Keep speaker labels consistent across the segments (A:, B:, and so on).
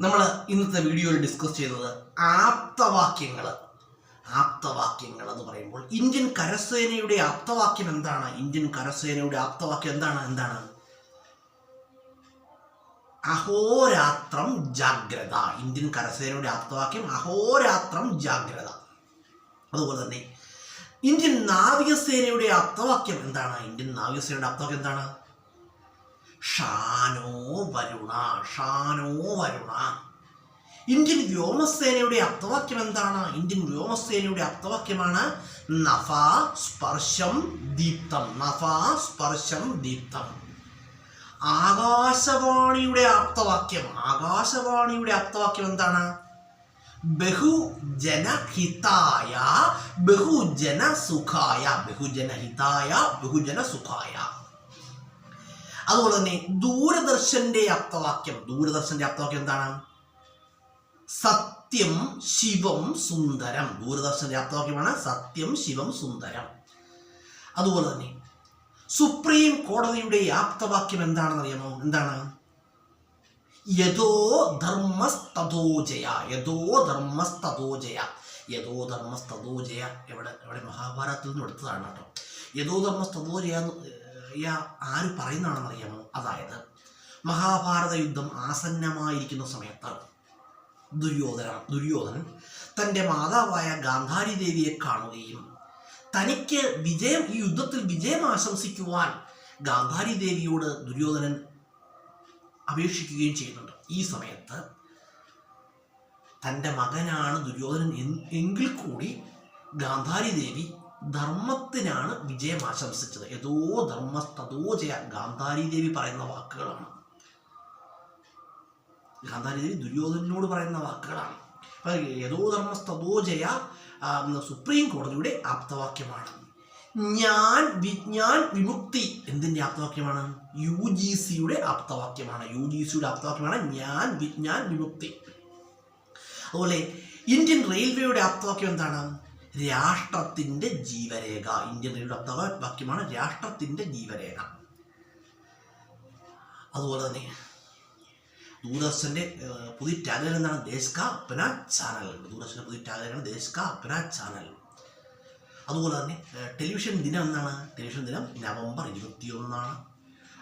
A: നമ്മൾ ഇന്നത്തെ വീഡിയോയിൽ ഡിസ്കസ് ചെയ്തത് ആപ്തവാക്യങ്ങൾ എന്ന് പറയുമ്പോൾ ഇന്ത്യൻ കരസേനയുടെ ആപ്തവാക്യം എന്താണ്? ഇന്ത്യൻ കരസേനയുടെ ആപ്തവാക്യം എന്താണ്? അഹോരാത്രം ജാഗ്രത. ഇന്ത്യൻ കരസേനയുടെ ആപ്തവാക്യം അഹോരാത്രം ജാഗ്രത. അതുപോലെ തന്നെ ഇന്ത്യൻ നാവികസേനയുടെ ആപ്തവാക്യം എന്താണ്? ഇന്ത്യൻ നാവികസേനയുടെ ആപ്തവാക്യം എന്താണ്? ഷാനോ വരുണ. ഇന്ത്യൻ വ്യോമസേനയുടെ ആപ്തവാക്യം എന്താണ്? ഇന്ത്യൻ വ്യോമസേനയുടെ ആപ്തവാക്യമാണ് നഭ സ്പർശം ദീപ്തം. ആകാശവാണിയുടെ ആപ്തവാക്യം എന്താണ്? ബഹുജനഹിതായ ബഹുജനസുഖായ. അതുപോലെ തന്നെ ദൂരദർശന്റെ ആപ്തവാക്യം എന്താണ്? സത്യം ശിവം സുന്ദരം. ദൂരദർശന്റെ ആപ്തവാക്യമാണ് സത്യം ശിവം സുന്ദരം. അതുപോലെ തന്നെ സുപ്രീം കോടതിയുടെ ആപ്തവാക്യം എന്താണെന്ന് അറിയാമോ? എന്താണ്? യഥോ ധർമ്മസ്തഥോ ജയ. എവിടെ മഹാഭാരതത്തിൽ നിന്ന് എടുത്തതാണ് കേട്ടോ. യഥോ ധർമ്മസ്തഥോ ജയ ആര് പറയുന്നതാണെന്ന് അറിയാമോ? അതായത് മഹാഭാരത യുദ്ധം ആസന്നമായിരിക്കുന്ന സമയത്ത് ദുര്യോധനൻ തൻ്റെ മാതാവായ ഗാന്ധാരി ദേവിയെ കാണുകയും തനിക്ക് ഈ യുദ്ധത്തിൽ വിജയം ആശംസിക്കുവാൻ ഗാന്ധാരി ദേവിയോട് ദുര്യോധനൻ അപേക്ഷിക്കുകയും ചെയ്യുന്നുണ്ട്. ഈ സമയത്ത് തൻ്റെ മകനാണ് ദുര്യോധനൻ എങ്കിൽ കൂടി ഗാന്ധാരി ദേവി ധർമ്മത്തിനാണ് വിജയം ആശംസിച്ചത്. യഥോ ധർമ്മസ്തഥോ ജയ. ഗാന്ധാരി ദേവി പറയുന്ന വാക്കുകളാണ്. ഗാന്ധാരി ദേവി ദുര്യോധനോട് പറയുന്ന വാക്കുകളാണ്. യഥോ ധർമ്മസ്തഥോ ജയ സുപ്രീം കോടതിയുടെ ആപ്തവാക്യമാണ്. ഞാൻ വിജ്ഞാൻ വിമുക്തി എന്തിൻ്റെ ആപ്തവാക്യമാണ്? UGCയുടെ ആപ്തവാക്യമാണ്. ഞാൻ വിജ്ഞാൻ വിമുക്തി. അതുപോലെ ഇന്ത്യൻ റെയിൽവേയുടെ ആപ്തവാക്യം എന്താണ്? രാഷ്ട്രത്തിൻ്റെ ജീവരേഖ. ഇന്ത്യൻ റെയിൽവേയുടെ ആപ്തവാക്യമാണ് രാഷ്ട്രത്തിൻ്റെ ജീവരേഖ. അതുപോലെ തന്നെ ദൂരദർശൻ്റെ പുതിയ ടാഗ്ലൈൻ എന്താണ്? ദേശ് കാ അപ്നാ ചാനൽ. ദൂരദർശൻ്റെ പുതിയ ടാഗ്ലൈനാണ് ദേശ് കാ അപ്നാ ചാനൽ. അതുപോലെ തന്നെ ടെലിവിഷൻ ദിനം എന്നാണ്? ടെലിവിഷൻ ദിനം നവംബർ 21.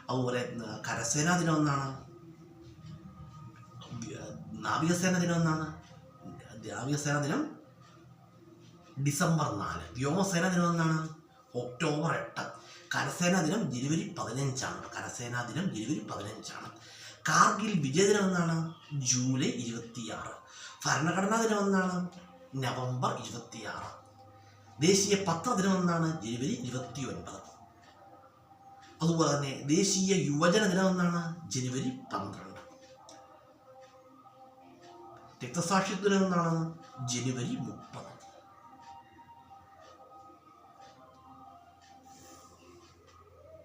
A: അതുപോലെ കരസേനാ ദിനം എന്നാണ്? നാവികസേന ദിനം എന്നാണ്? നാവികസേന ദിനം ഡിസംബർ 4. വ്യോമസേന ദിനം എന്നാണ്? ഒക്ടോബർ 8. കരസേനാ ദിനം ജനുവരി 15. കാർഗിൽ വിജയദിനം എന്നാണ്? ജൂലൈ 26. ഭരണഘടനാ ദിനം എന്നാണ്? നവംബർ 26. ദേശീയ പത്രദിനം എന്നാണ്? ജനുവരി 29. അതുപോലെ തന്നെ ദേശീയ യുവജന ദിനം എന്നാണ്? ജനുവരി 12. രക്തസാക്ഷിത്വ ദിനം എന്നാണ്? ജനുവരി 30.